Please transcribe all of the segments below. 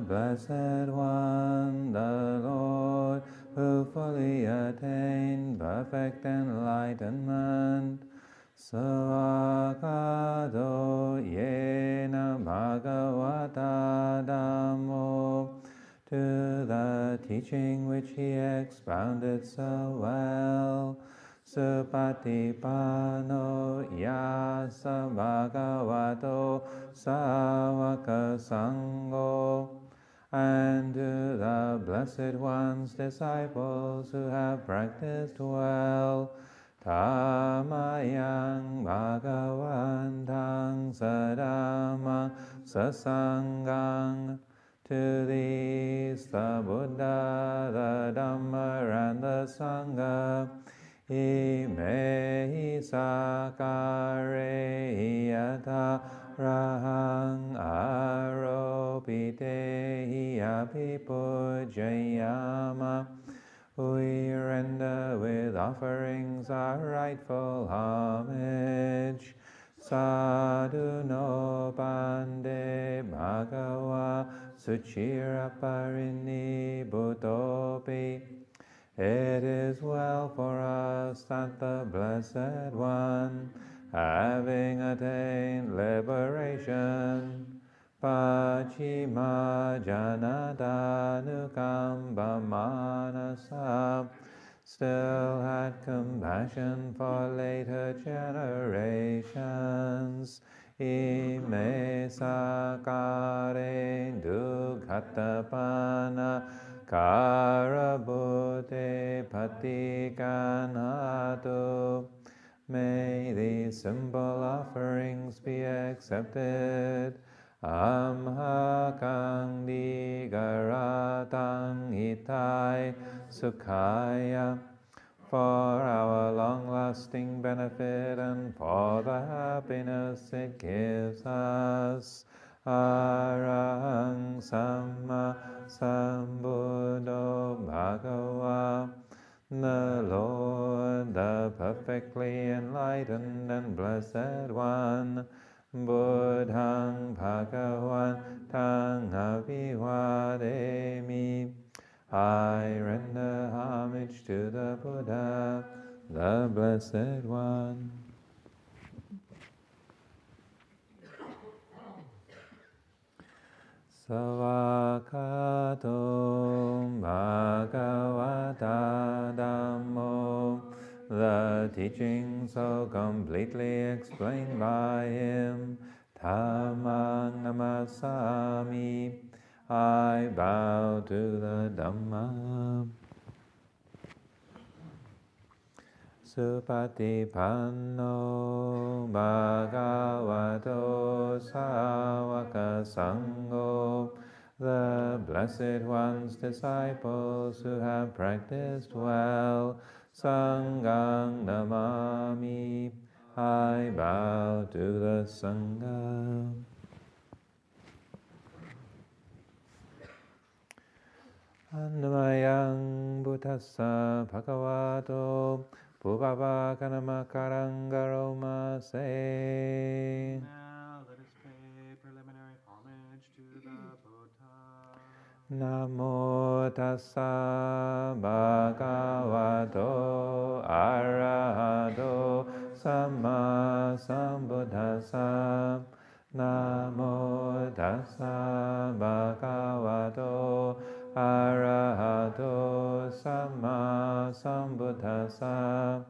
Blessed One, the Lord, who fully attained perfect enlightenment. Savakado yena bhagavata dhammo, to the teaching which he expounded so well. Supatipano yasa bhagavato savaka sangho, and to the Blessed One's disciples who have practiced well. Tamayang bhagavantang sadamang sasangang, to these the Buddha, the Dhamma, and the Sangha, imehi sakare yata rahang aropitehi apipujayama. We render with offerings our rightful homage. Sadhu no pande bhagava suchira parini bhutopi. It is well for us that the Blessed One, having attained liberation, Pachima Janadhanukamba Manasa, still had compassion for later generations. Ime sakare dukhatapana karabhute patikanatu. May these simple offerings be accepted. Amhakang digaratang hitai sukhaya, for our long-lasting benefit and for the happiness it gives us. Arahang Samma Sambuddho Bhagava, the Lord, the perfectly enlightened and blessed One, Buddhang Bhagavan Tang Avivademi. I render homage to the Buddha, the Blessed One. Savakato Bhagavata Dhammo, the teaching so completely explained by him. Dhammang namasami, I bow to the Dhamma. Supatipanno bhagavato sāvaka sangho, the Blessed One's disciples who have practiced well. Sanghang namami, I bow to the Sangha. Annamayang buddhassa bhagavato Bhuvava Kanamakarangaroma say. Now let us pay preliminary homage to the Buddha. Namo tassa bhagavato arahato samma sambuddhassa. Namo tassa bhagavato arahato samma sambuddhassa.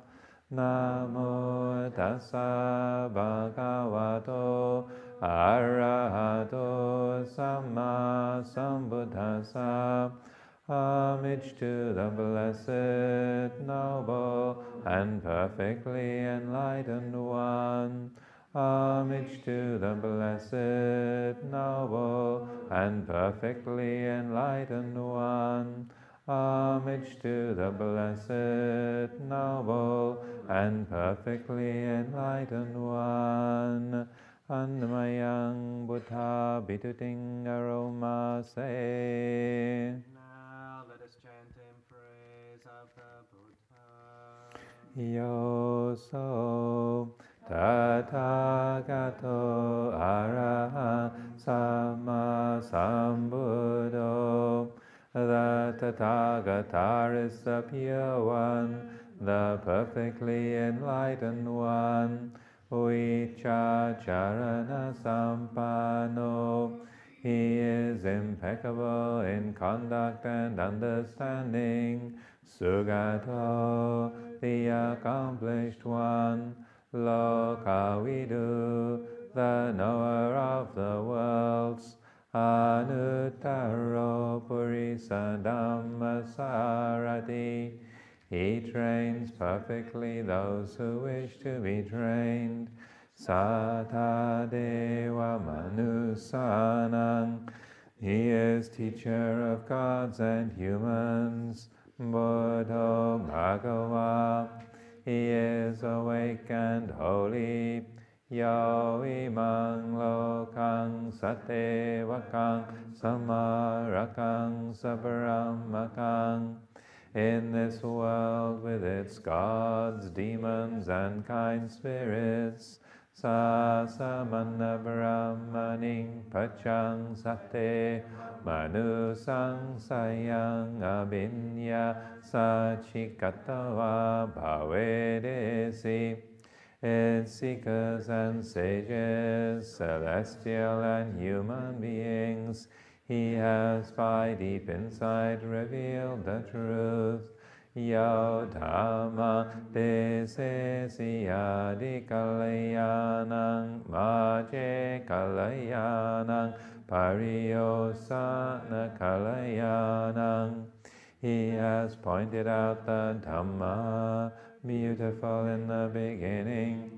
Namo tassa bhagavato arahato samma sambuddhassa. Homage to the blessed, noble, and perfectly enlightened One. Homage to the blessed, noble, and perfectly enlightened One. Homage to the blessed, noble, and perfectly enlightened One. Annamayang Buddha Bituting Aroma say. Now let us chant in praise of the Buddha. Yoso Tathagato Araha Samma Sambuddho Tathagata is the pure one, the perfectly enlightened one. Vichacharana Sampano. He is impeccable in conduct and understanding. Sugato, the accomplished one. Lokavidu, the knower of the worlds. Anuttaro Purisa Dhammasarati. He trains perfectly those who wish to be trained. Satadeva Manusanang. He is teacher of gods and humans. Buddho Bhagava. He is awake and holy. Yo imang lokang satevakang samarakang sabramakang. In this world with its gods, demons, and kind spirits, Sasamana Brahmaning Pachang Sate Manusang Sayang Abinya Sachikatawa Bhavedesi. Its seekers and sages, celestial and human beings, he has by deep insight revealed the truth. Yo Dhamma Desesiyadi Kalayanang Maje Kalayanang Pariyosana Kalayanang. He has pointed out the Dhamma, beautiful in the beginning,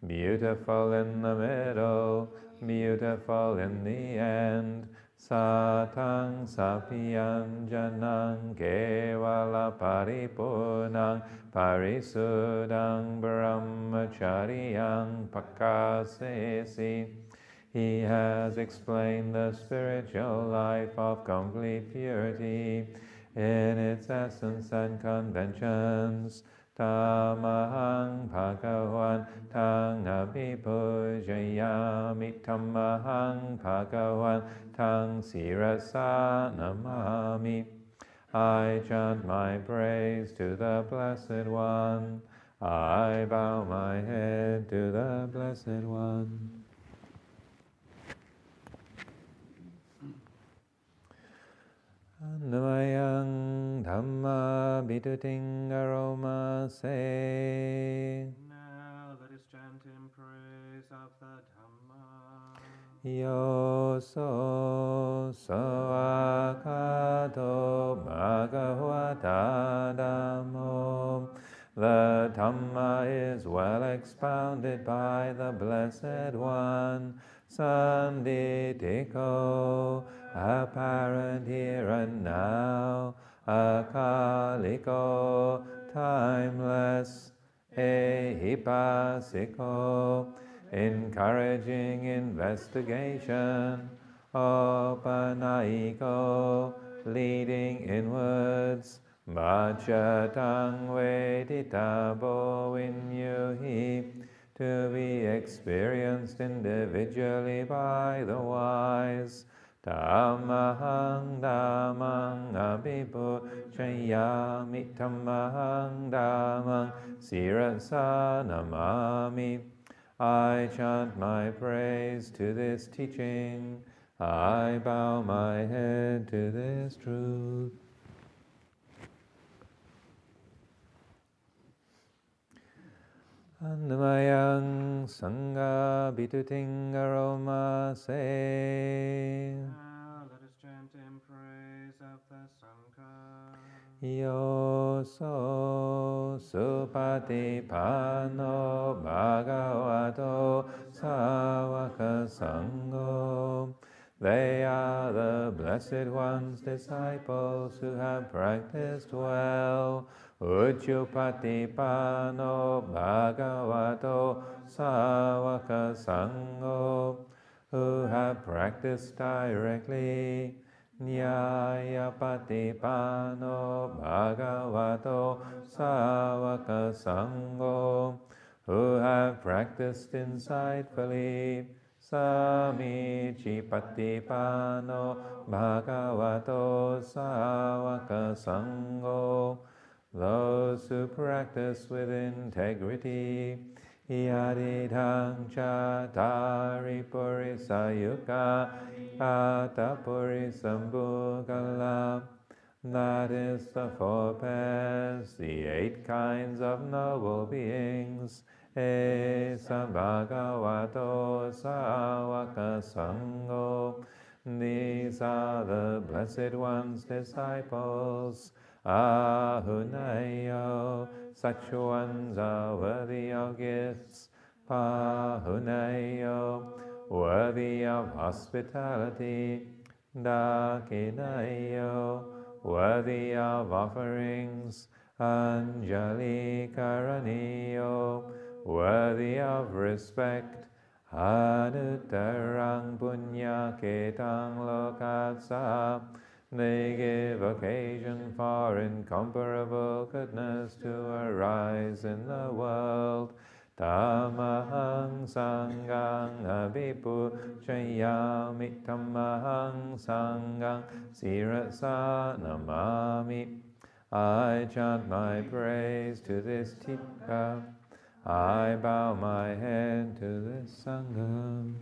beautiful in the middle, beautiful in the end. Satang Sapiyanjanang Kevala Paripurnang Parisudang Brahmachariyang Pakasesi. He has explained the spiritual life of complete purity in its essence and conventions. Tamahang Bhagavan Tang Abhipujayami. Tamahang Bhagavan Tang Sirasa Namami. I chant my praise to the Blessed One. I bow my head to the Blessed One. Namayang Dhamma Biduting Aroma Se. Now let us chant in praise of the Dhamma. Yo so akato bhagavata dhammo. The Dhamma is well expounded by the Blessed One. Sanditiko, apparent here and now. Akaliko, timeless. Ehipasiko, encouraging investigation. Opanaiko, leading inwards. Bhajatang veditabo vinyuhi, to be experienced individually by the wise. Dhammahang dhammang abhipujayami. Dhammahang dhammang sirasa namami. I chant my praise to this teaching. I bow my head to this truth. Annamayang Sangha Bituting Aroma Se. Now let us chant in praise of the Sangha. Yo so supatipano bhagavato sāvaka sangho. They are the Blessed One's disciples who have practiced well. Uchupatipano bhagavato sāvaka sangho, who have practiced directly. Nyayapatipano bhagavato sāvaka sangho, who have practiced insightfully. Samichipatipano bhagavato sāvaka Sawaka Sangho, those who practice with integrity. Yadidhang Chatari Purisayuka Kata Purisambhugala. That is the four pairs, the 8 kinds of noble beings. Esa Bhagavato Sawaka Sangho. These are the Blessed One's disciples. Ahunayo, such ones are worthy of gifts. Pahunayo, worthy of hospitality. Dakinayo, worthy of offerings. Anjali Karaniyo, worthy of respect. Anuttarang punya ketang lokatsa. They give occasion for incomparable goodness to arise in the world. Tamahang sangang abhipuchayami, tamahang sangang sirasa namami. I chant my praise to this teacher. I bow my head to this Sangha.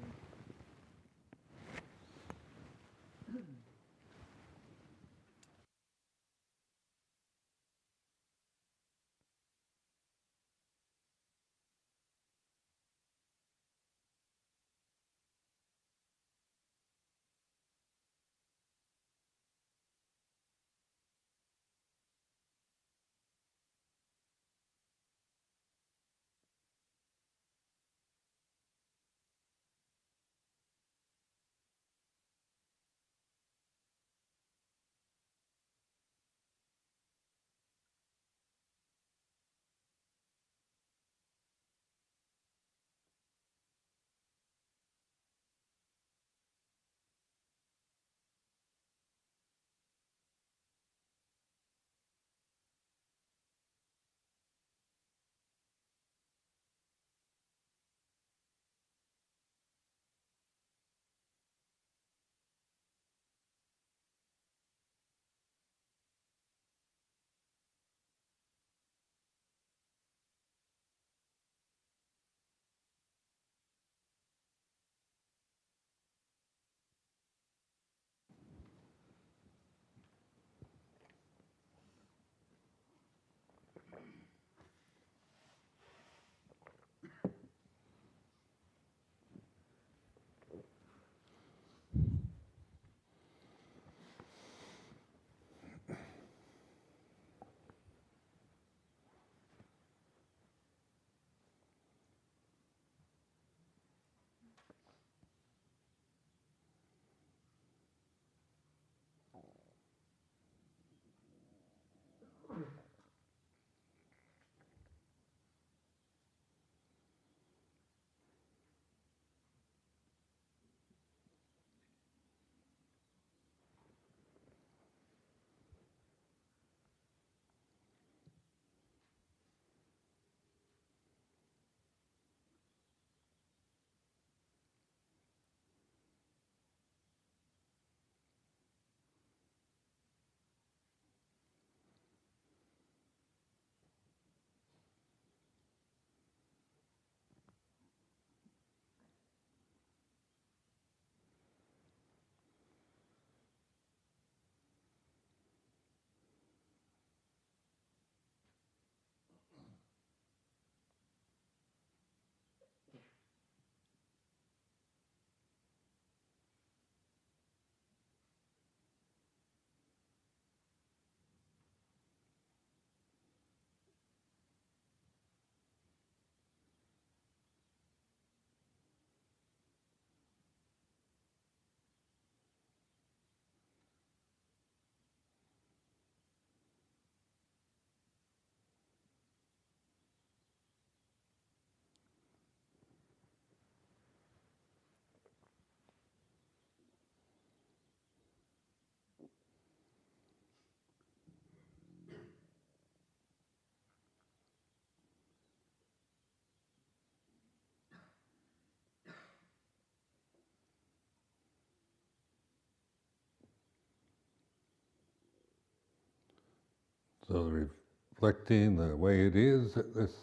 So reflecting the way it is, this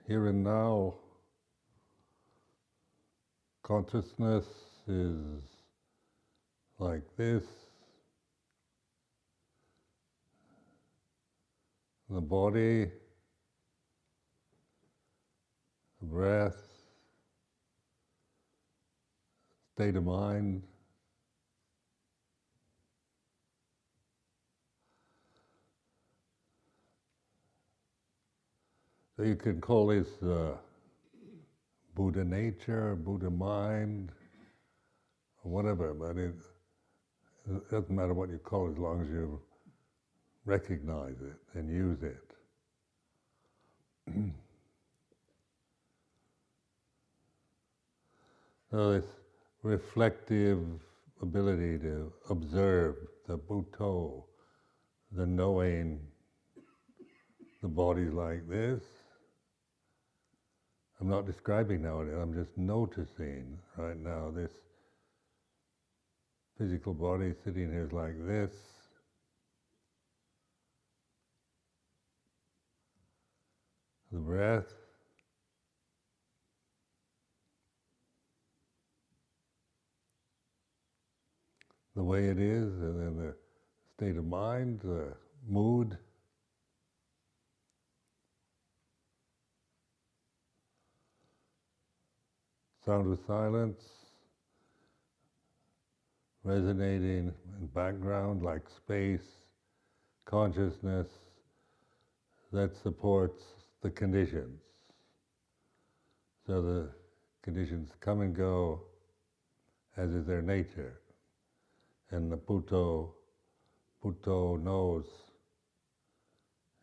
here and now, consciousness is like this. The body, the breath, state of mind. So you can call this Buddha nature, Buddha mind, or whatever, but it doesn't matter what you call it as long as you recognize it and use it. So this reflective ability to observe the Bhutto, the knowing the body's like this. I'm not describing now, I'm just noticing right now this physical body sitting here is like this. The breath. The way it is, and then the state of mind, the mood. Sound of silence, resonating in background like space, consciousness that supports the conditions. So the conditions come and go as is their nature. And the Bhutto knows,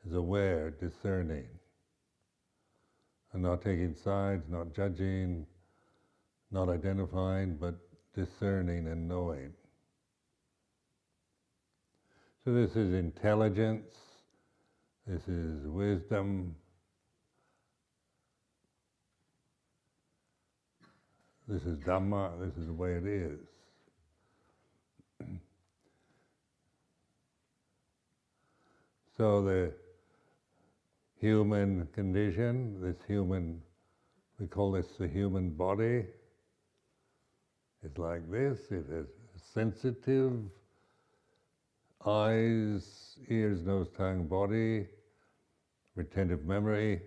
is aware, discerning, and not taking sides, not judging, not identifying, but discerning and knowing. So this is intelligence, this is wisdom, this is Dhamma, this is the way it is. So the human condition, we call this the human body. It's like this, it is sensitive, eyes, ears, nose, tongue, body, retentive memory,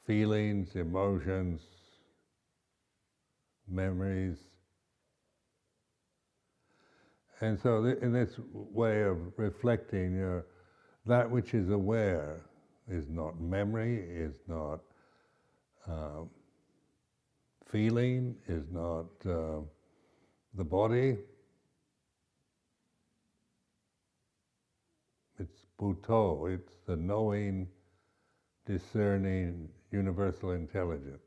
feelings, emotions, memories. And so in this way of reflecting, that which is aware is not memory, is not feeling, is not the body. It's Bhutto, it's the knowing, discerning, universal intelligence.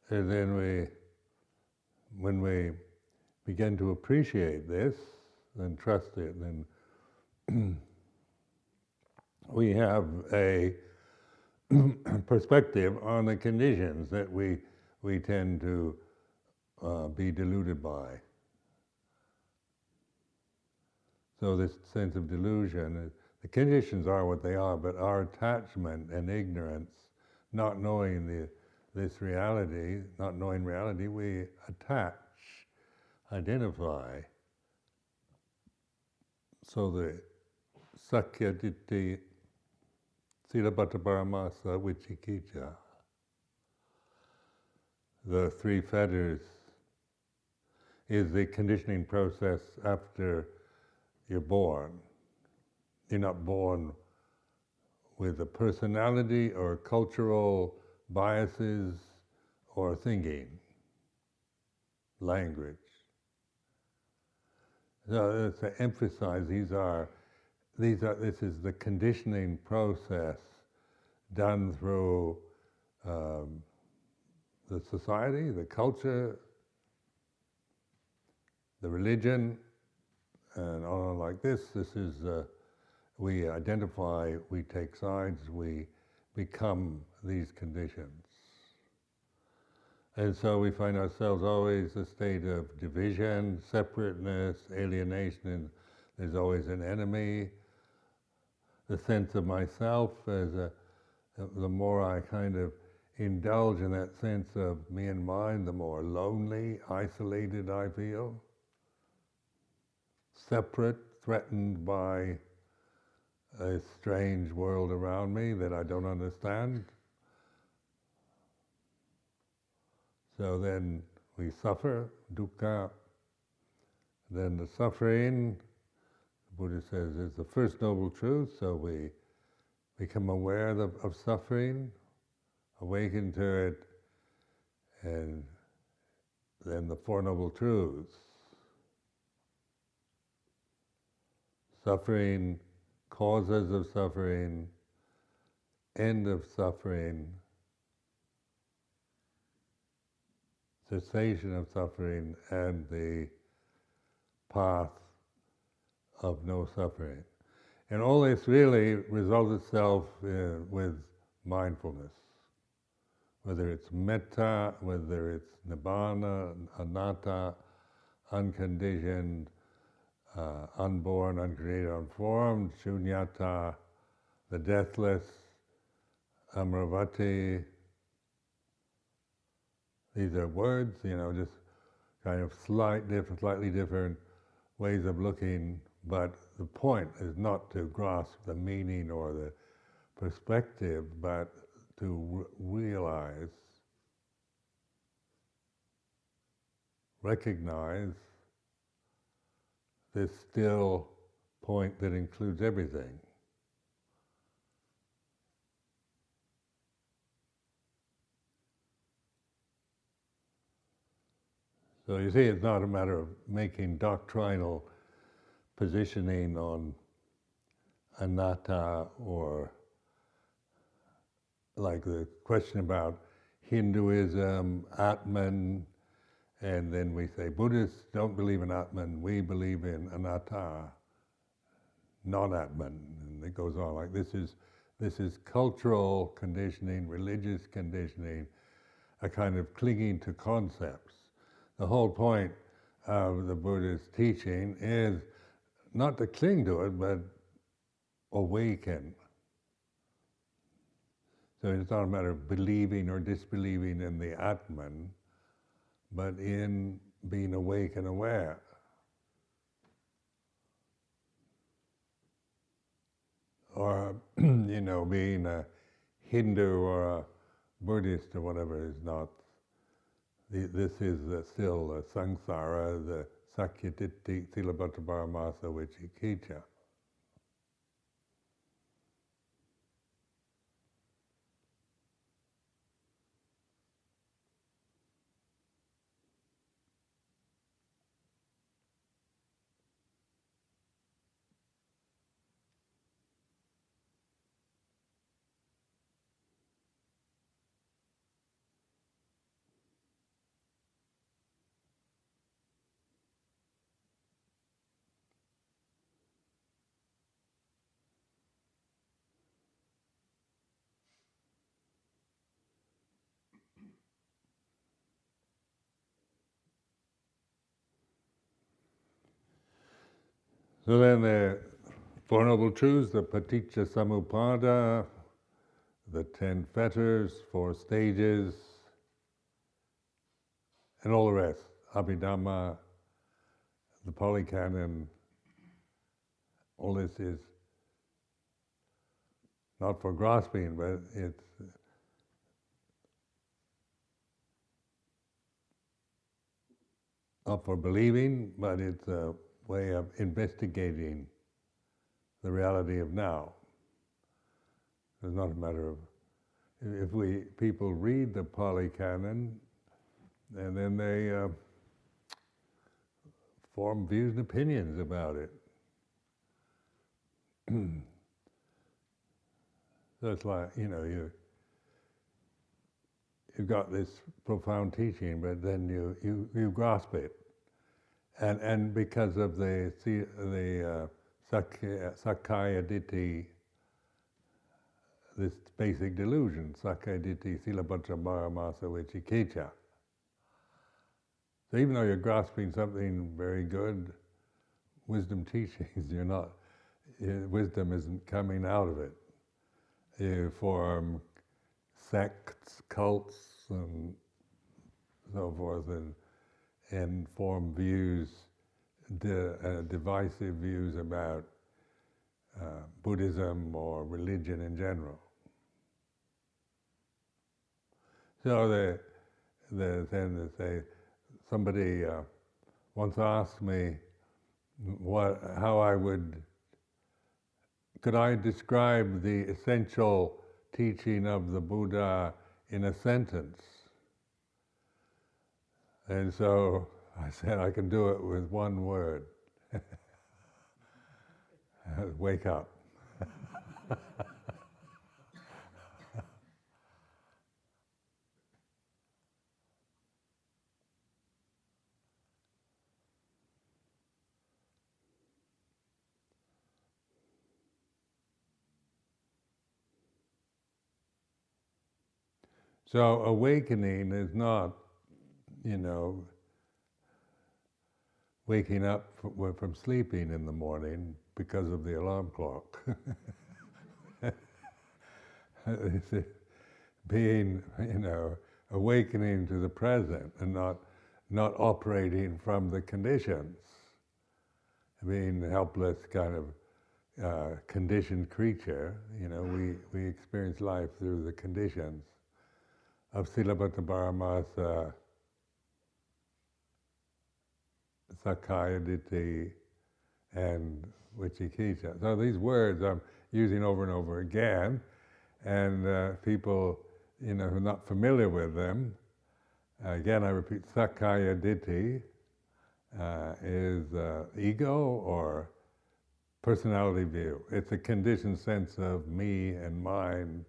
And then when we begin to appreciate this and trust it, then we have a perspective on the conditions that we tend to be deluded by. So this sense of delusion, the conditions are what they are, but our attachment and ignorance, not knowing this reality, not knowing reality, we attach, identify. So the Sakya Ditti, Siddhabhata Paramasa, Vicikicca, the three fetters, is the conditioning process after you're born. You're not born with a personality or cultural biases or thinking, language. So to emphasize, this is the conditioning process done through the society, the culture, the religion, and on like this. This is, we identify, we take sides, we become these conditions. And so we find ourselves always a state of division, separateness, alienation, and there's always an enemy. The sense of myself as the more I kind of indulge in that sense of me and mine, the more lonely, isolated I feel. Separate, threatened by a strange world around me that I don't understand. So then we suffer, dukkha. Then the suffering, the Buddha says, is the first noble truth, so we become aware of suffering, awaken to it, and then the Four Noble Truths. Suffering, causes of suffering, end of suffering, cessation of suffering, and the path of no suffering. And all this really resolves itself with mindfulness. Whether it's metta, whether it's nibbana, anatta, unconditioned, unborn, uncreated, unformed, shunyata, the deathless, amravati. These are words, just kind of slightly different ways of looking, but the point is not to grasp the meaning or the perspective, but to realize, recognize this still point that includes everything. So you see, it's not a matter of making doctrinal positioning on anatta, or like the question about Hinduism, Atman, and then we say Buddhists don't believe in Atman, we believe in anatta, non-Atman, and it goes on like this is cultural conditioning, religious conditioning, a kind of clinging to concepts. The whole point of the Buddha's teaching is not to cling to it, but awaken. So it's not a matter of believing or disbelieving in the Atman, but in being awake and aware. Or, being a Hindu or a Buddhist or whatever is not. This is still samsara, the sakyaditti, silabhata paramasa vicikicca. So then the Four Noble Truths, the Paticca Samuppada, the 10 fetters, 4 stages, and all the rest, Abhidhamma, the Pali Canon, all this is not for grasping, but it's not for believing, but it's a way of investigating the reality of now. It's not a matter of, if people read the Pali Canon, and then they form views and opinions about it. So it's like, you've got this profound teaching, but then you grasp it. And because of the Sakkaya Ditthi, this basic delusion, sakkaya ditthi, silabhatra paramasa vicikiccha. So even though you're grasping something very good, wisdom teachings, you're not, wisdom isn't coming out of it. You form sects, cults, and so forth, and form views, divisive views about Buddhism or religion in general. So then they say, somebody once asked me could I describe the essential teaching of the Buddha in a sentence? And so I said I can do it with one word. Wake up. So awakening is not, waking up from sleeping in the morning because of the alarm clock. It's being, awakening to the present and not operating from the conditions, being a helpless kind of conditioned creature. We experience life through the conditions of silabhata paramasa, sakkaya ditthi, and vicikiccha. So these words I'm using over and over again, and people, who are not familiar with them, again I repeat, sakkaya ditthi is ego or personality view. It's a conditioned sense of me and mine,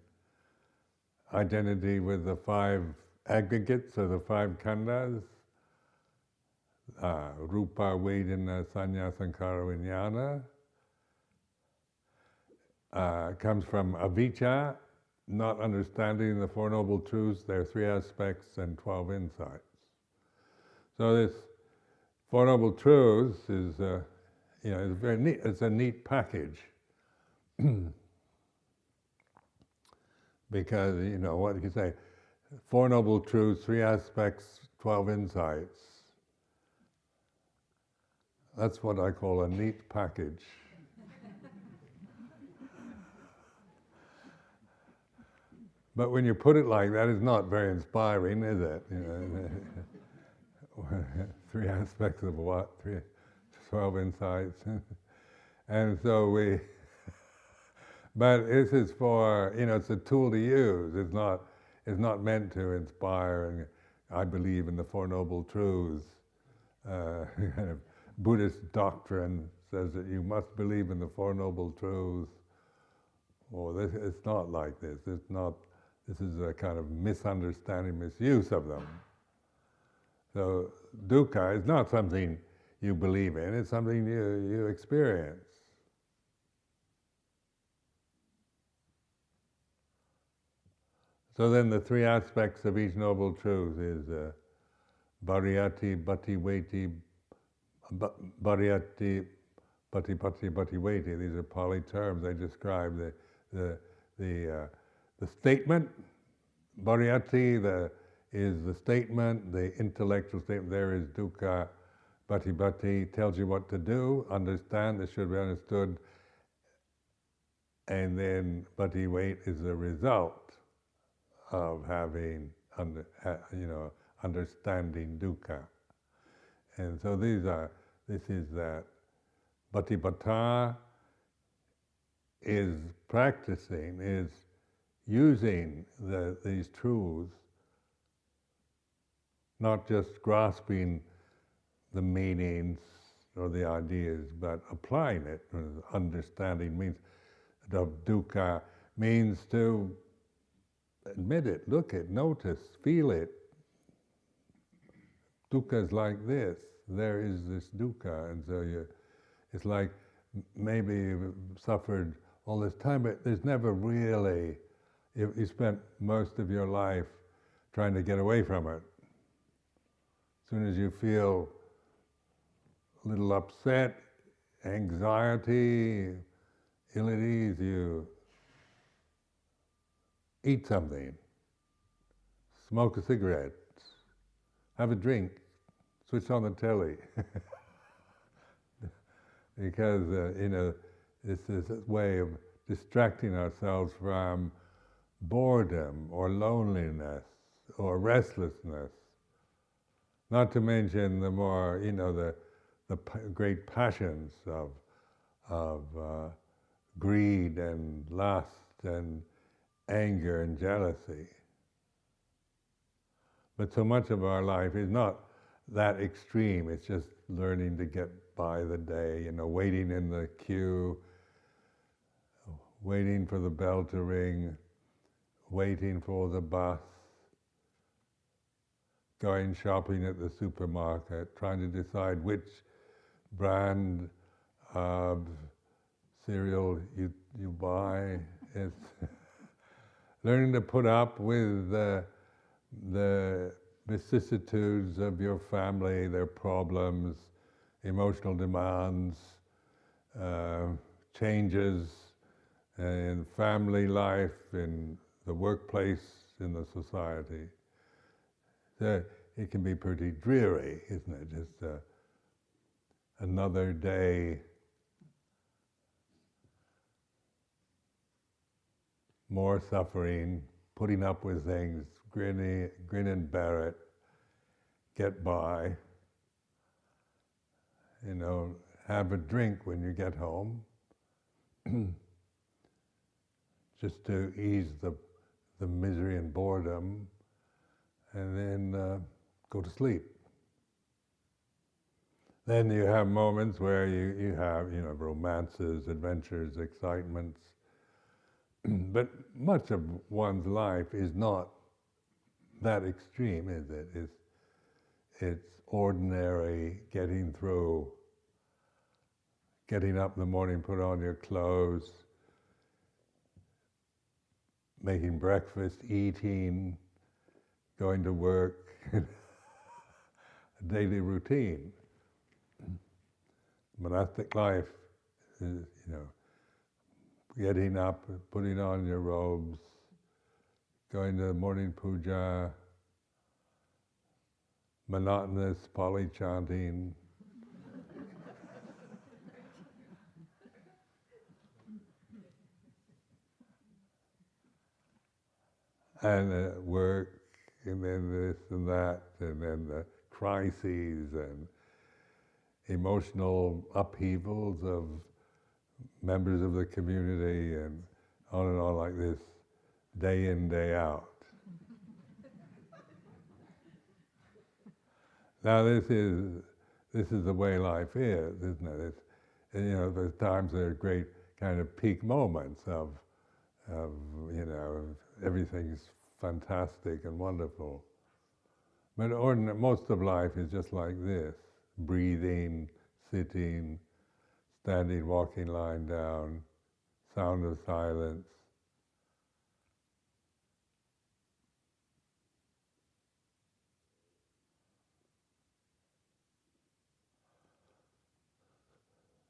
identity with the five aggregates or the five khandhas, rupa, vedana, sanya, sankhara, vijnana. Comes from avijja, not understanding the Four Noble Truths, their three aspects and 12 insights. So this Four Noble Truths is, is very neat. It's a neat package. Because, what you can say, Four Noble Truths, three aspects, 12 insights. That's what I call a neat package. But when you put it like that, it's not very inspiring, is it? Three aspects of what? 12 insights. And so but this is for, it's a tool to use. It's not meant to inspire, and I believe in the Four Noble Truths. Kind of Buddhist doctrine says that you must believe in the Four Noble Truths. It's not like this. This is a kind of misunderstanding, misuse of them. So dukkha is not something you believe in, it's something you experience. So then the three aspects of each noble truth is bhariyati, bhatiweti, bhariyati, bhatipati, bhatiweti. These are Pali terms. They describe the statement. Bhariyati is the statement, the intellectual statement. There is dukkha. Bhati tells you what to do, understand, this should be understood. And then bhatiweti is the result of having, understanding dukkha. And so this is that. Bhatipata is practicing, is using these truths, not just grasping the meanings or the ideas, but applying it. Understanding means of dukkha means to admit it, look it, notice, feel it. Dukkha is like this. There is this dukkha, and so it's like maybe you've suffered all this time, but there's never really you spent most of your life trying to get away from it. As soon as you feel a little upset, anxiety, ill at ease, you eat something, smoke a cigarette, have a drink, switch on the telly. Because, this is a way of distracting ourselves from boredom or loneliness or restlessness. Not to mention the more, the great passions of greed and lust and anger and jealousy. But so much of our life is not that extreme. It's just learning to get by the day, waiting in the queue, waiting for the bell to ring, waiting for the bus, going shopping at the supermarket, trying to decide which brand of cereal you buy. It's learning to put up with the vicissitudes of your family, their problems, emotional demands, changes in family life, in the workplace, in the society. So it can be pretty dreary, isn't it? Just another day, more suffering, putting up with things, grin and bear it, get by. Have a drink when you get home, just to ease the misery and boredom, and then go to sleep. Then you have moments where you have, romances, adventures, excitements. But much of one's life is not that extreme, is it? It's ordinary, getting through, getting up in the morning, put on your clothes, making breakfast, eating, going to work, a daily routine. Monastic life is, getting up, putting on your robes, going to morning puja, monotonous Pali chanting, and work, and then this and that, and then the crises and emotional upheavals of members of the community, and on like this, day in, day out. Now this is the way life is, isn't it? There's times there are great kind of peak moments of everything's fantastic and wonderful. But most of life is just like this: breathing, sitting, standing, walking, lying down, sound of silence.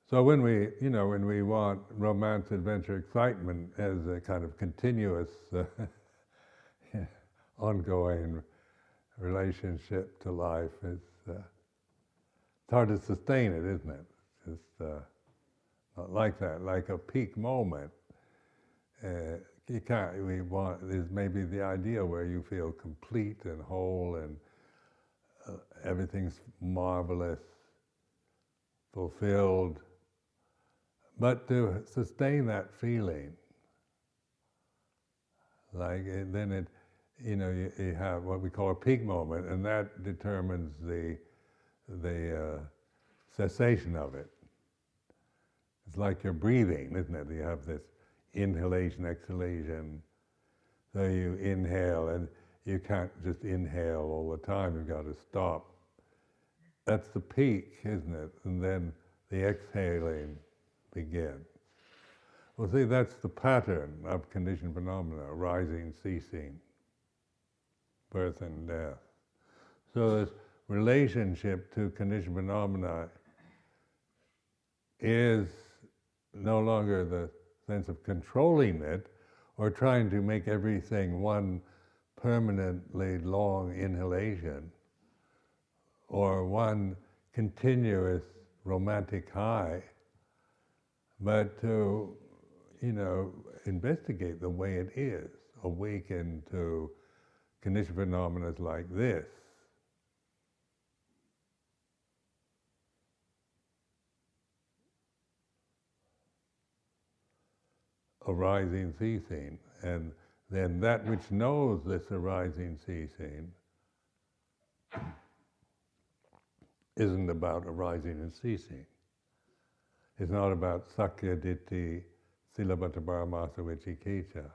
So when we want romance, adventure, excitement as a kind of continuous, ongoing relationship to life, it's hard to sustain it, isn't it? It's not like that. Like a peak moment, you can't. There's maybe the idea where you feel complete and whole, and everything's marvelous, fulfilled. But to sustain that feeling, you have what we call a peak moment, and that determines the cessation of it. It's like you're breathing, isn't it? You have this inhalation, exhalation. So you inhale, and you can't just inhale all the time. You've got to stop. That's the peak, isn't it? And then the exhaling begins. Well, see, that's the pattern of conditioned phenomena, rising, ceasing, birth and death. So this relationship to conditioned phenomena is no longer the sense of controlling it or trying to make everything one permanently long inhalation or one continuous romantic high, but to, investigate the way it is, awaken to conditioned phenomena like this. Arising, ceasing, and then that which knows this arising, ceasing isn't about arising and ceasing. It's not about Sakya Ditti, Silabhata Paramasa Vicikicca.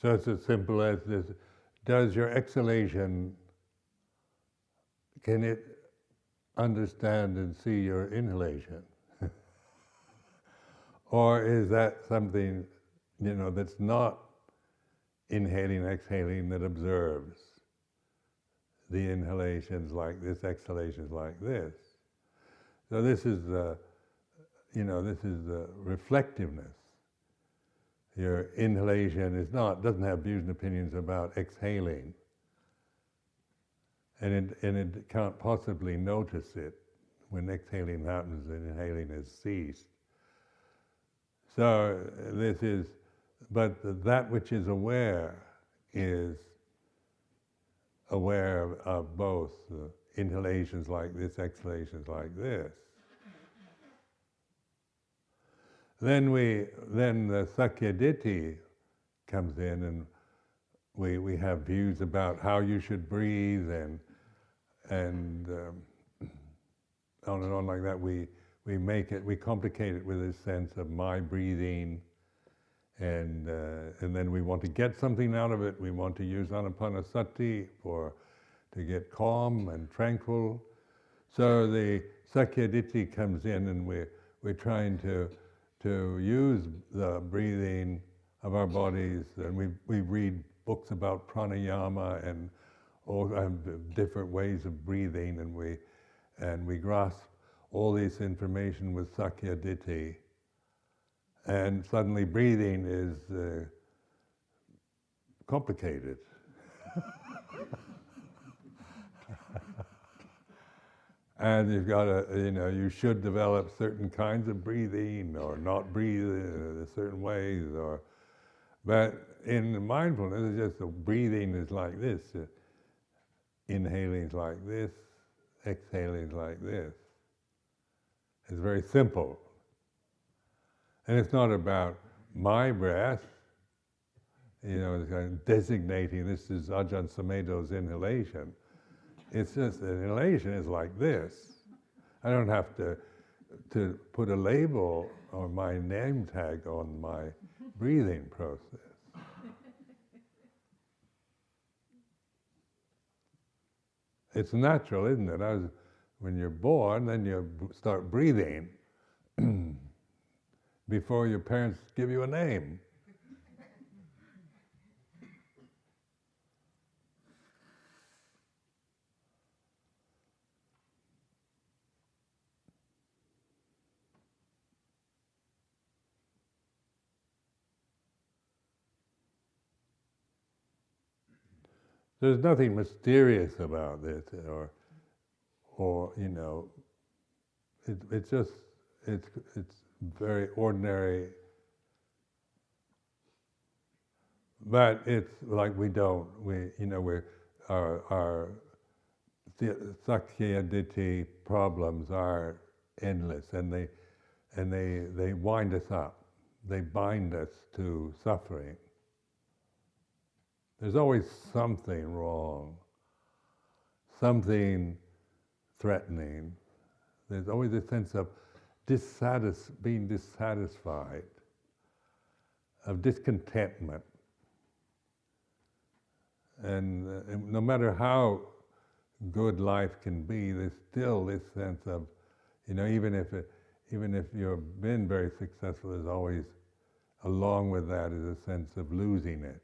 So it's as simple as this: does your exhalation, can it understand and see your inhalation? Or is that something, that's not inhaling, exhaling, that observes the inhalations like this, exhalations like this? So this is the, this is the reflectiveness. Your inhalation doesn't have views and opinions about exhaling, and it can't possibly notice it when exhaling happens and inhaling has ceased. So this is, but that which is aware is aware of both inhalations like this, exhalations like this. Then the Sakya Ditti comes in, and we have views about how you should breathe, and on and on like that. We complicate it with this sense of my breathing, and then we want to get something out of it. We want to use anapanasati to get calm and tranquil. So the Sakya Ditti comes in, and we're trying to use the breathing of our bodies, and we read books about pranayama and all different ways of breathing, and we grasp all this information with Sakya Ditti, and suddenly breathing is complicated. And you've got to, you should develop certain kinds of breathing or not breathe in certain ways, but in mindfulness, it's just the breathing is like this, inhaling is like this, exhaling is like this. It's very simple. And it's not about my breath, it's kind of designating this is Ajahn Sumedho's inhalation. It's just an inhalation is like this. I don't have to put a label or my name tag on my breathing process. It's natural, isn't it? When you're born, then you start breathing before your parents give you a name. There's nothing mysterious about this, or it's just it's very ordinary. But it's like our Sakya Ditti problems are endless, and they wind us up. They bind us to suffering. There's always something wrong, something threatening. There's always a sense of being dissatisfied, of discontentment. And no matter how good life can be, there's still this sense of, even if you've been very successful, there's always, along with that, is a sense of losing it,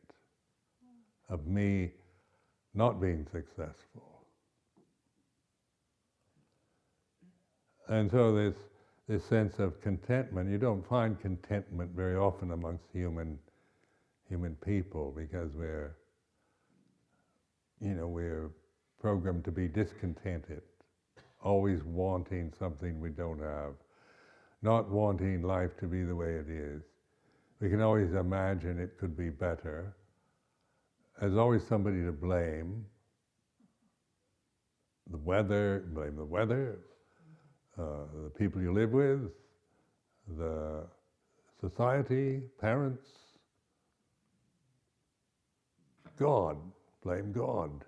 of me not being successful. And so this sense of contentment, you don't find contentment very often amongst human people, because we're programmed to be discontented, always wanting something we don't have, not wanting life to be the way it is. We can always imagine it could be better. There's always somebody to blame. Blame the weather, the people you live with, the society, parents, God, blame God.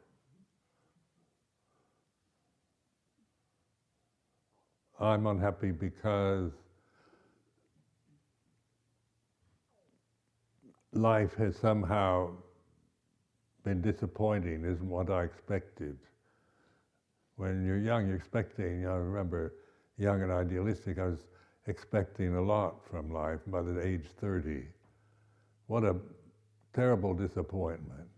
I'm unhappy because life has somehow been disappointing, isn't what I expected. When you're young, you're expecting, I remember young and idealistic, I was expecting a lot from life. By the age 30, what a terrible disappointment.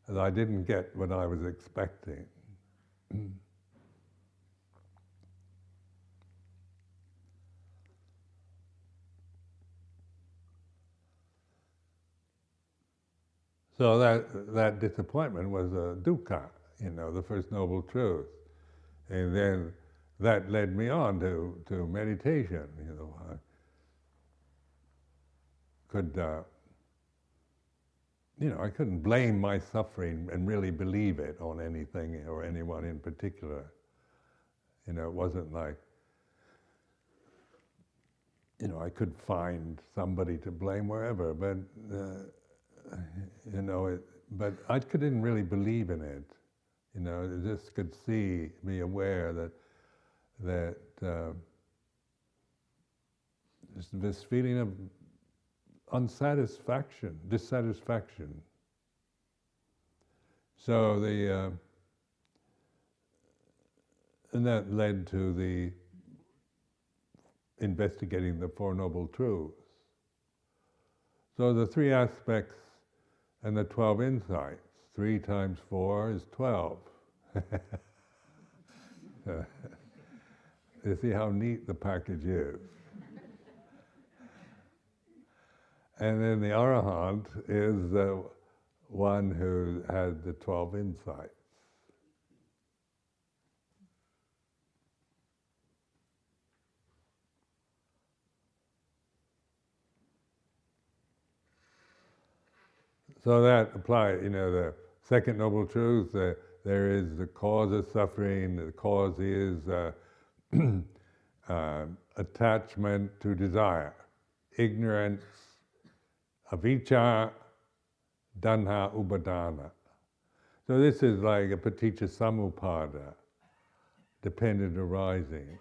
That I didn't get what I was expecting. So that disappointment was a dukkha, the First Noble Truth. And then that led me on to meditation. I could, I couldn't blame my suffering and really believe it on anything or anyone in particular. It wasn't like, I could find somebody to blame wherever, but but I couldn't really believe in it. I just could be aware that this feeling of dissatisfaction. So and that led to the investigating the Four Noble Truths. So the 3 aspects and the 12 insights. 3 times 4 is 12. You see how neat the package is. And then the Arahant is the one who had the 12 insights. So that applies, the second noble truth, there is the cause of suffering. The cause is attachment to desire, ignorance, avijja, tanha, upadana. So this is like a paticca samuppada, dependent arising.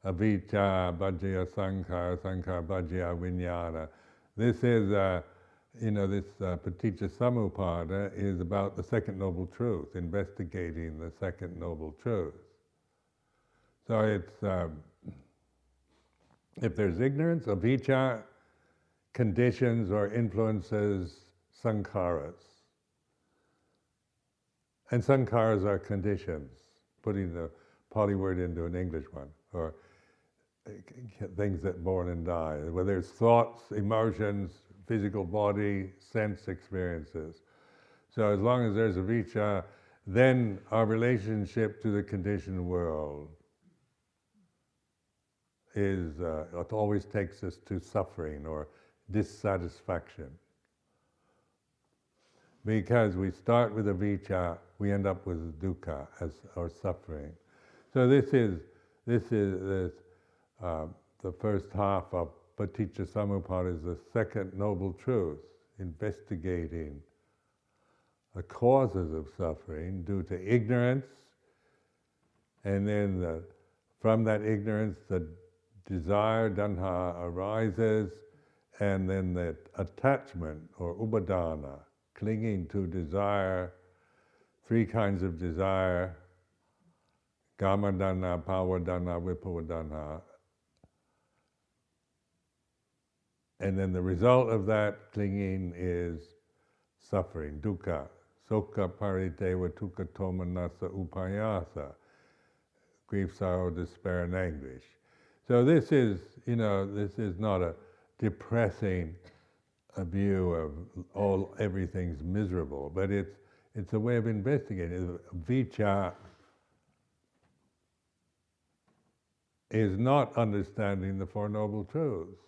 Avijja, bhajya sankhara, sankhara bhajya vijnana. This is this paticca samuppada is about the second noble truth, investigating the second noble truth. So it's, if there's ignorance, avijja, conditions or influences, sankharas. And sankharas are conditions, putting the Pali word into an English one, or things that born and die, whether it's thoughts, emotions, physical body, sense experiences. So as long as there's avijja, then our relationship to the conditioned world is, it always takes us to suffering or dissatisfaction. Because we start with avijja, we end up with dukkha as our suffering. So this is the first half of paticca samuppada, is the second noble truth, investigating the causes of suffering due to ignorance, and then from that ignorance, the desire, tanha, arises, and then that attachment or upadana, clinging to desire, three kinds of desire, kamadana, bhavadana, vipawadana. And then the result of that clinging is suffering, dukkha, sokha pariteva tukha tomanasa upayasa, grief, sorrow, despair, and anguish. So this is, this is not a depressing view of everything's miserable, but it's a way of investigating. Vicca is not understanding the Four Noble Truths.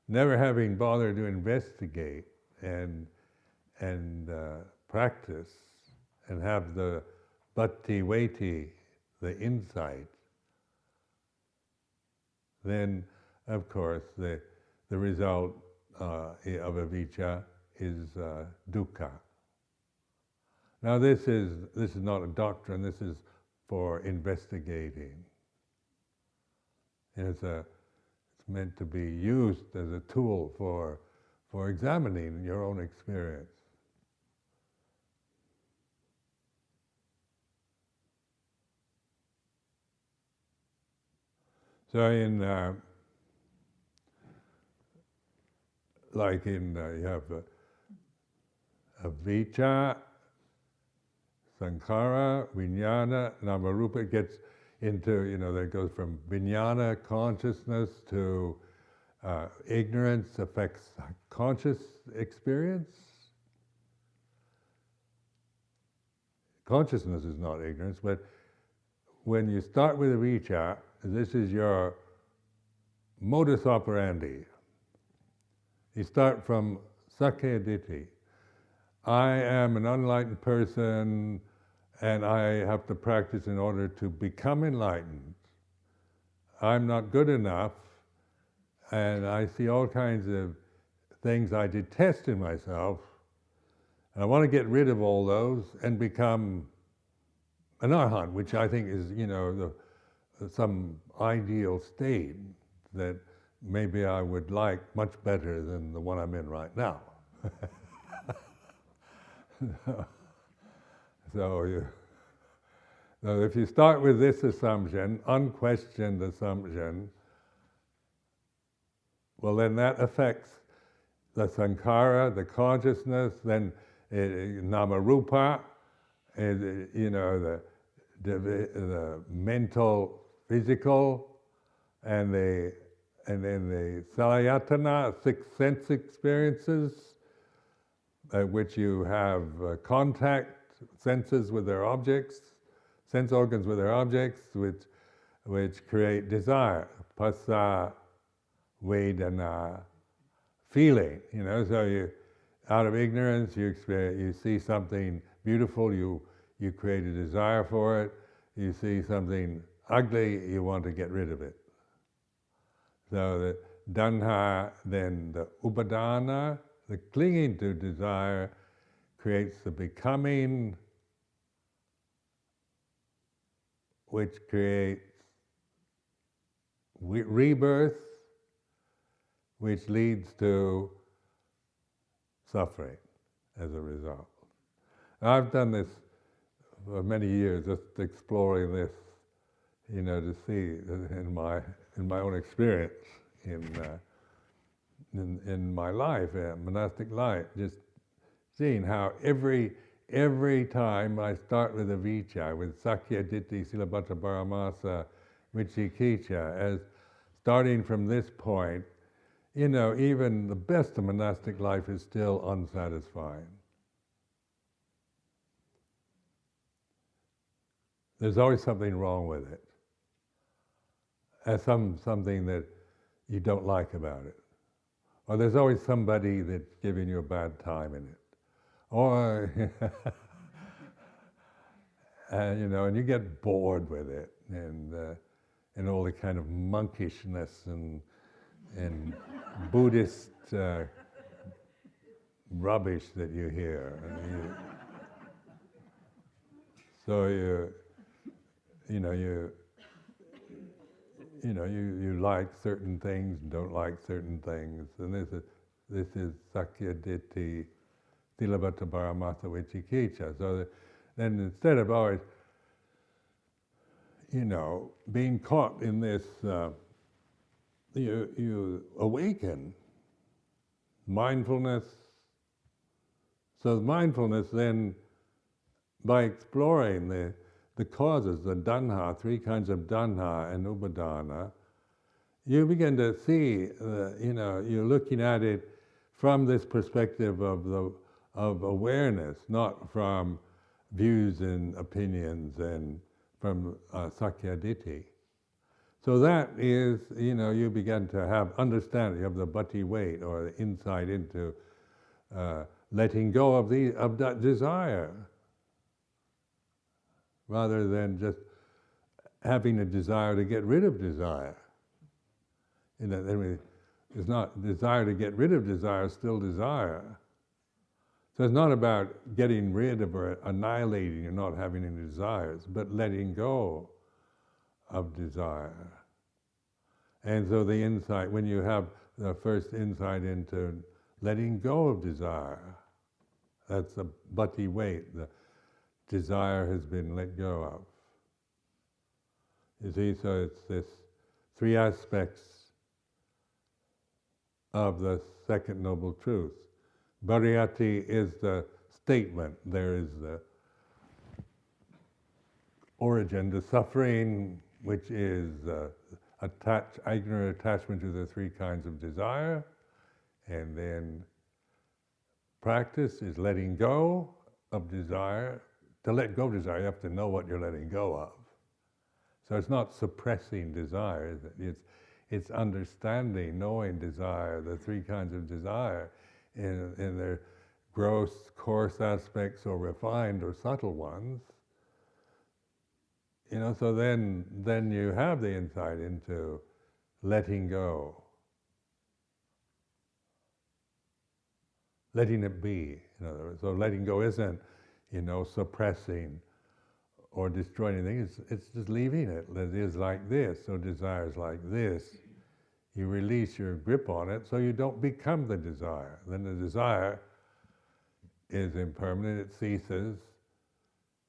Never having bothered to investigate and practice and have the bhakti veti, the insight, then of course the result of avijja is dukkha. Now this is not a doctrine. This is for investigating. It's meant to be used as a tool for examining your own experience. So you have avijja, sankhara, vijnana, namarupa. It gets into, that goes from vijnana, consciousness, to ignorance affects conscious experience. Consciousness is not ignorance, but when you start with avijja, this is your modus operandi. You start from sakkaya ditthi. I am an unenlightened person, and I have to practice in order to become enlightened. I'm not good enough, and I see all kinds of things I detest in myself, and I want to get rid of all those and become an arhat, which I think is, some ideal state that maybe I would like much better than the one I'm in right now. So if you start with this assumption, unquestioned assumption, well then that affects the sankhara, the consciousness, then namarupa, the mental, physical, and then the salayatana, six sense experiences, which you have contact, senses with their objects, sense organs with their objects, which create desire, phassa, vedana, feeling. So you, out of ignorance, you see something beautiful, you create a desire for it. You see something ugly, you want to get rid of it. So the tanha, then the upadana, the clinging to desire, creates the becoming, which creates rebirth, which leads to suffering as a result. I've done this for many years, just exploring this, to see in my own experience in my life, monastic life, just seeing how every time I start with avijja, with sakkaya ditthi, silabhata paramasa, vicikiccha, as starting from this point, even the best of monastic life is still unsatisfying. There's always something wrong with it. Something that you don't like about it. Or there's always somebody that's giving you a bad time in it. Or, and you get bored with it, and all the kind of monkishness and Buddhist rubbish that you hear. you like certain things and don't like certain things, and this is Sakya Ditti, Tilabhata Paramasa Vichikicha. So then instead of always, being caught in this, you awaken mindfulness. So mindfulness then, by exploring the causes, the dhanha, 3 kinds of dhanha and upadana, you begin to see, you're looking at it from this perspective of awareness, not from views and opinions and from Sakya Ditti. So that is, you begin to have understanding of the bhatti weight, or the insight into letting go of that desire, rather than just having a desire to get rid of desire. It's not desire to get rid of desire, still desire. So it's not about getting rid of or annihilating or not having any desires, but letting go of desire. And so the insight, when you have the first insight into letting go of desire, that's the bhatti weight, the desire has been let go of. You see, so it's this 3 aspects of the second noble truth. Bhariyati is the statement. There is the origin to suffering, which is ignorant attachment to the 3 kinds of desire, and then practice is letting go of desire. To let go of desire, you have to know what you're letting go of. So it's not suppressing desire, is it? It's understanding, knowing desire, the 3 kinds of desire, in their gross, coarse aspects, or refined or subtle ones. So then you have the insight into letting go, letting it be. In other words, so letting go isn't, suppressing or destroying anything. It's just leaving it. It is like this. So desire is like this. You release your grip on it, so you don't become the desire. Then the desire is impermanent. It ceases.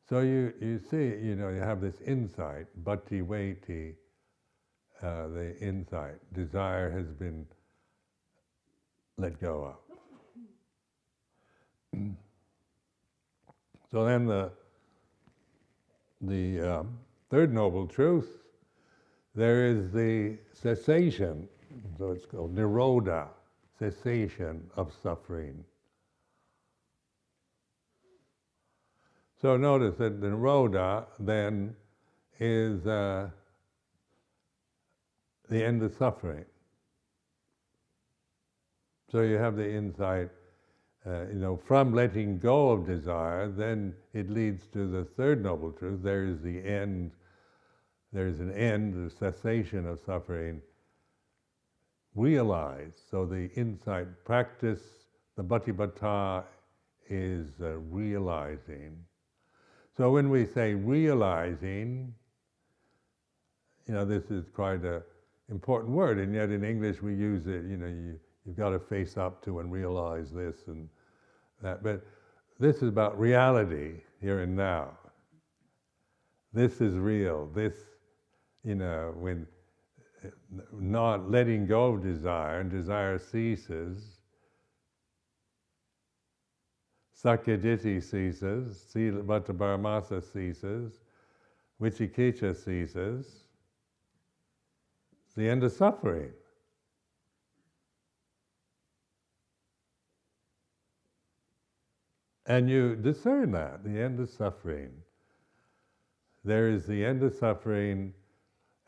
So you see, you have this insight, bhatti veti, the insight. Desire has been let go of. So then the third noble truth, there is the cessation, so it's called nirodha, cessation of suffering. So notice that the nirodha then is the end of suffering. So you have the insight, from letting go of desire, then it leads to the third noble truth. There is the end. There is an end, the cessation of suffering, realized. So the insight practice, the bhatipata, is realizing. So when we say realizing, this is quite an important word, and yet in English we use it, you've got to face up to and realize this and that. But this is about reality, here and now. This is real. This, when not letting go of desire, and desire ceases, Sakyaditi ceases, Silabhata Paramasa ceases, Vichikicha ceases. It's the end of suffering. And you discern that, the end of suffering. There is the end of suffering,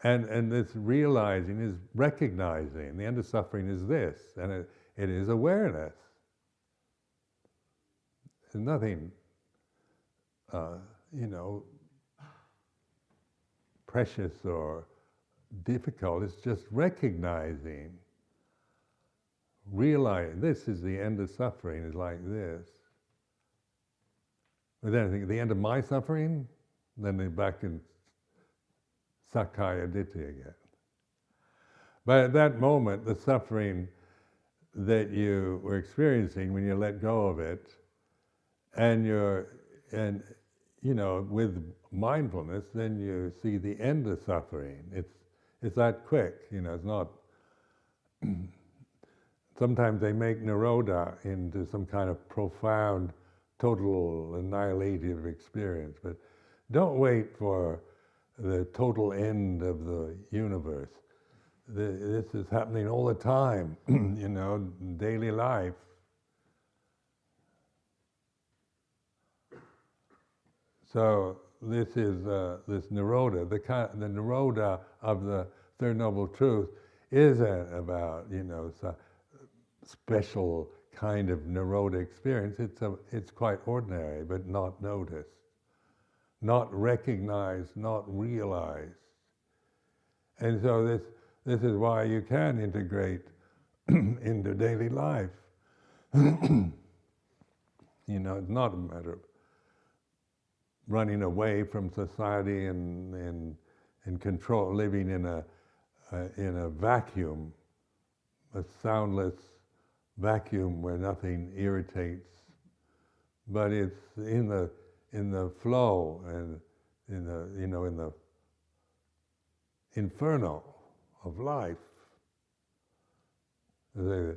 and this realizing is recognizing. The end of suffering is this, and it is awareness. There's nothing, precious or difficult. It's just recognizing, realizing this is the end of suffering, is like this. But then I think, the end of my suffering? Then they're back in Sakaya Ditti again. But at that moment, the suffering that you were experiencing when you let go of it, and with mindfulness, then you see the end of suffering. It's that quick, it's not. Sometimes they make Nirodha into some kind of profound, total annihilative experience, but don't wait for the total end of the universe. This is happening all the time, in daily life. So this is this Nirodha, the Nirodha of the Third Noble Truth isn't about, some special kind of Nirodha experience. It's quite ordinary, but not noticed, not recognized, not realized. And so this is why you can integrate into daily life. It's not a matter of running away from society and control, living in a vacuum, a soundless vacuum where nothing irritates, but it's in the flow and in the inferno of life. A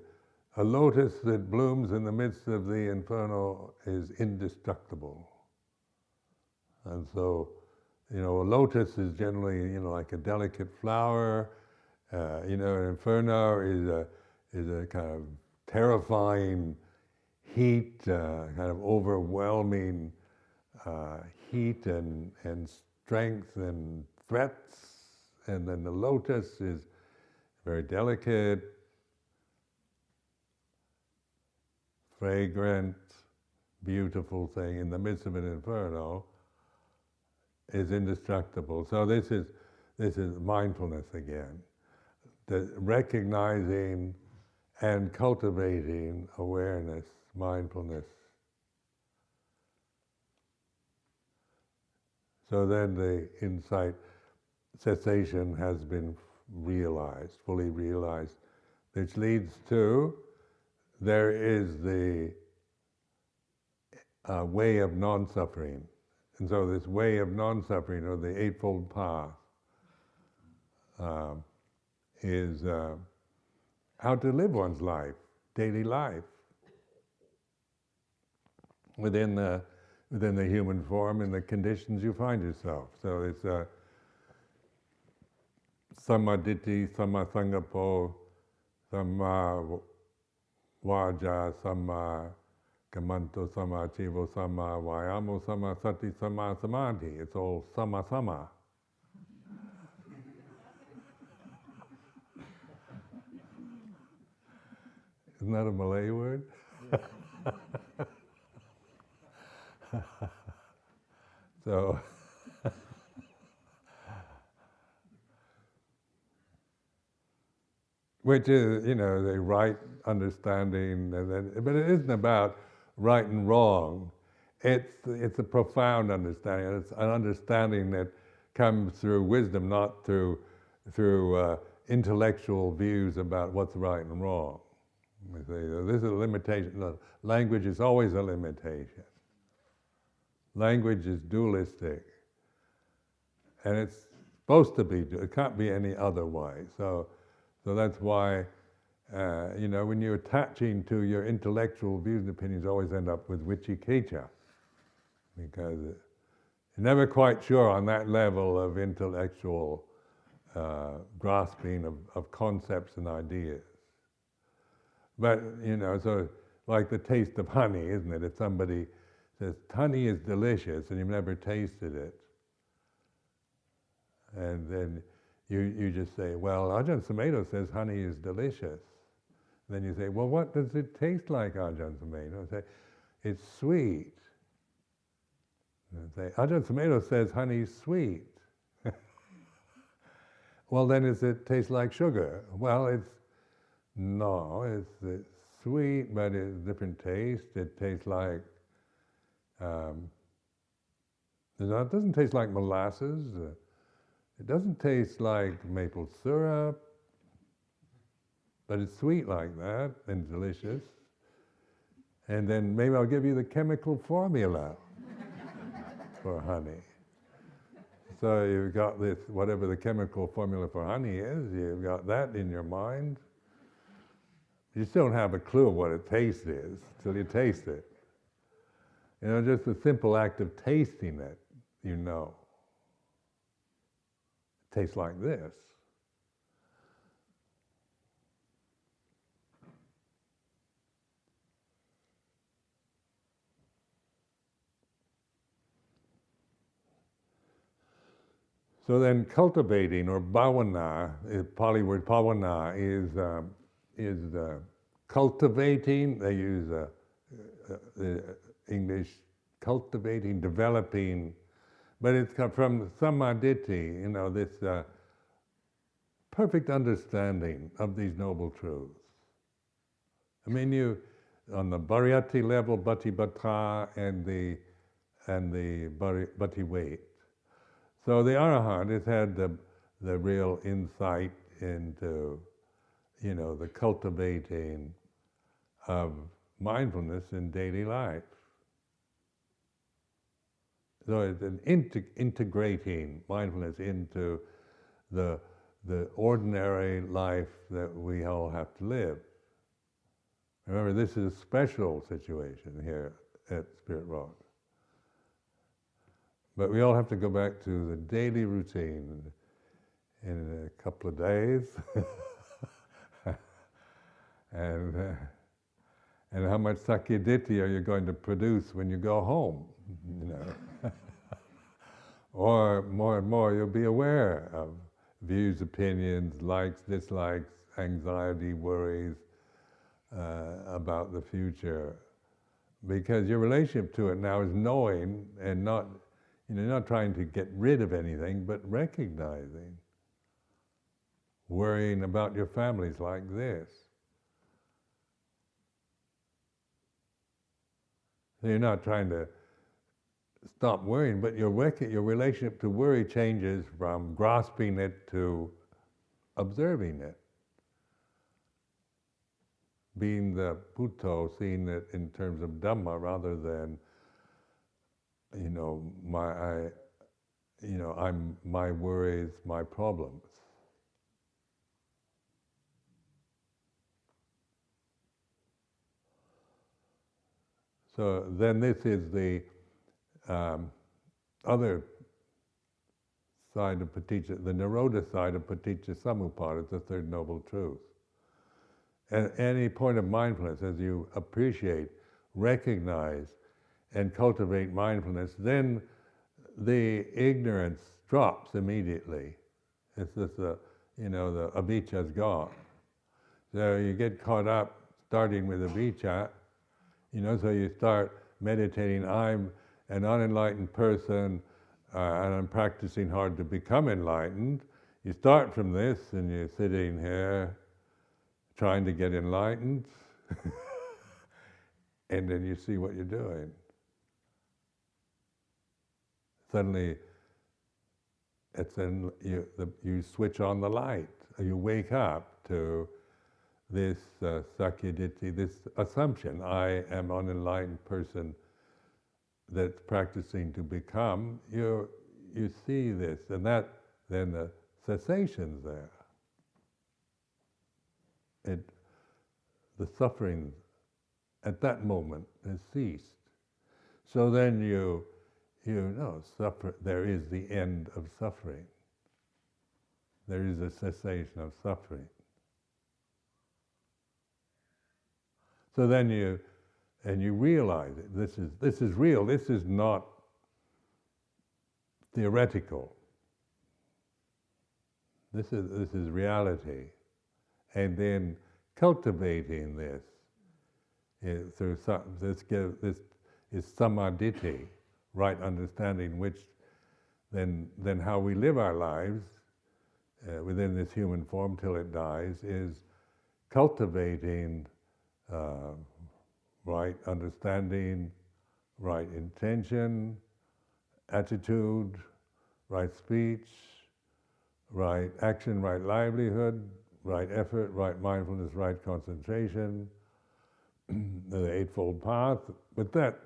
lotus that blooms in the midst of the inferno is indestructible. And so, a lotus is generally, like a delicate flower. An inferno is a kind of terrifying heat, kind of overwhelming heat and strength and threats. And then the lotus is very delicate, fragrant, beautiful thing in the midst of an inferno. Is indestructible. So this is mindfulness again, the recognizing and cultivating awareness, mindfulness. So then the insight, cessation has been realized, fully realized, which leads to there is the way of non-suffering. And so this way of non-suffering, or the Eightfold Path, is how to live one's life, daily life, within the human form and the conditions you find yourself. So it's Samma-ditthi, Samma-sangapo, Samma-vaja, Samma-kammanto, Samma-achivo, Samma-vayamo, Samma-sati, Samma-samadhi. It's all Samma-sama. Isn't that a Malay word? So, which is, the right understanding, but it isn't about right and wrong. It's a profound understanding. It's an understanding that comes through wisdom, not through intellectual views about what's right and wrong. This is a limitation. Language is always a limitation. Language is dualistic, and it's supposed to be. It can't be any other way. So that's why, when you're attaching to your intellectual views and opinions, you always end up with vicikiccha, because you're never quite sure on that level of intellectual grasping of concepts and ideas. But, so like the taste of honey, isn't it? If somebody says, honey is delicious, and you've never tasted it, and then you just say, well, Ajahn Sumedho says honey is delicious. And then you say, well, what does it taste like, Ajahn Sumedho? Say, it's sweet. And say, Ajahn Sumedho says honey's sweet. Well, then does it taste like sugar? Well, it's sweet, but it's different taste. It tastes like, it doesn't taste like molasses. It doesn't taste like maple syrup. but it's sweet like that and delicious. And then maybe I'll give you the chemical formula for honey. So you've got this, whatever the chemical formula for honey is, you've got that in your mind. You still don't have a clue of what a taste is till you taste it. You know, just the simple act of tasting it, you know. It tastes like this. So then cultivating, or bhavana, the Pali word bhavana is cultivating. They use the English cultivating, developing, but it's come from samadhi, you know, this perfect understanding of these noble truths. I mean, you, on the Bhariyati level, Bhatibhata and the Bhatiwait. So the Arahant has had the real insight into, you know, the cultivating of mindfulness in daily life. So it's an integrating mindfulness into the ordinary life that we all have to live. Remember, this is a special situation here at Spirit Rock. But we all have to go back to the daily routine in a couple of days. And how much sakyaditi are you going to produce when you go home? You know, or more and more you'll be aware of views, opinions, likes, dislikes, anxiety, worries about the future, because your relationship to it now is knowing and not, you know, not trying to get rid of anything, but recognizing, worrying about your families like this. So you're not trying to stop worrying, but your relationship to worry changes from grasping it to observing it. Being the Bhutto, seeing it in terms of Dhamma rather than, you know, I'm my worries, my problems. So then this is the other side of paticca, the Nirodha side of paticca samuppada, it's the third noble truth. At any point of mindfulness, as you appreciate, recognize, and cultivate mindfulness, then the ignorance drops immediately. It's just the avijja is gone. So you get caught up starting with avijja, you know, so you start meditating, I'm an unenlightened person, and I'm practicing hard to become enlightened. You start from this, and you're sitting here trying to get enlightened, and then you see what you're doing. Suddenly, you switch on the light, you wake up to this sakyaditi, this assumption, I am an unenlightened person that's practicing to become. You see this, and that then the cessation's there. The suffering at that moment has ceased. So then you know, there is the end of suffering. There is a cessation of suffering. So then you realize it. This is real. This is not theoretical. This is reality. And then cultivating this through this is samadhi, right understanding, which then how we live our lives within this human form till it dies is cultivating right understanding, right intention, attitude, right speech, right action, right livelihood, right effort, right mindfulness, right concentration, the Eightfold Path. But that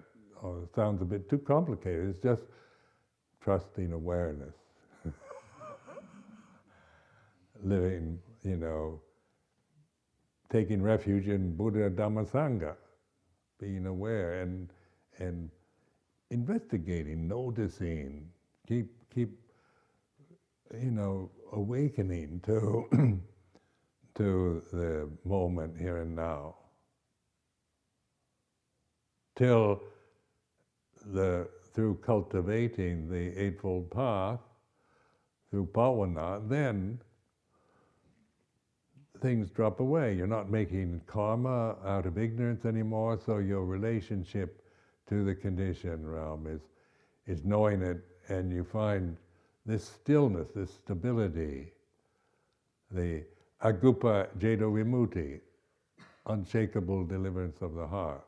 sounds a bit too complicated. It's just trusting awareness, living, taking refuge in Buddha Dhamma Sangha, being aware and investigating, noticing, keep awakening to to the moment here and now, till through cultivating the Eightfold Path, through bhavana, then things drop away. You're not making karma out of ignorance anymore, so your relationship to the conditioned realm is knowing it, and you find this stillness, this stability, the agupa jado vimutti, unshakable deliverance of the heart.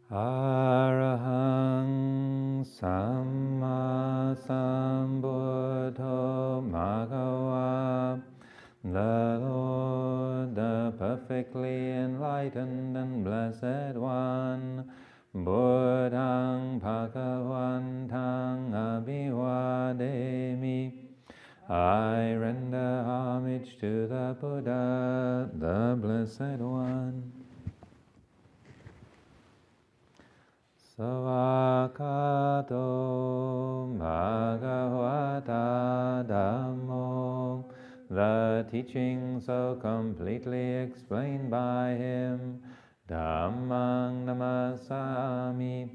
Arahang Samma Sambuddho Bhagava, the Lord, the perfectly enlightened and blessed one, Buddhang Bhagavantang Abhivademi. I render homage to the Buddha, the blessed one. Savakato Bhagavata Dhammo, the teaching so completely explained by him, Dhammang Namasami,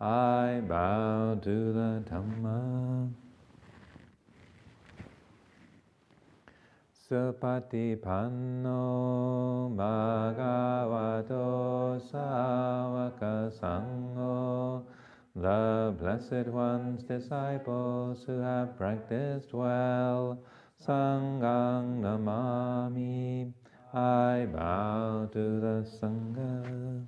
I bow to the Dhamma. Supatipanno Bhagavato Sāvaka Sangho, the Blessed One's disciples who have practiced well, Sanghang Namami, I bow to the Sangha.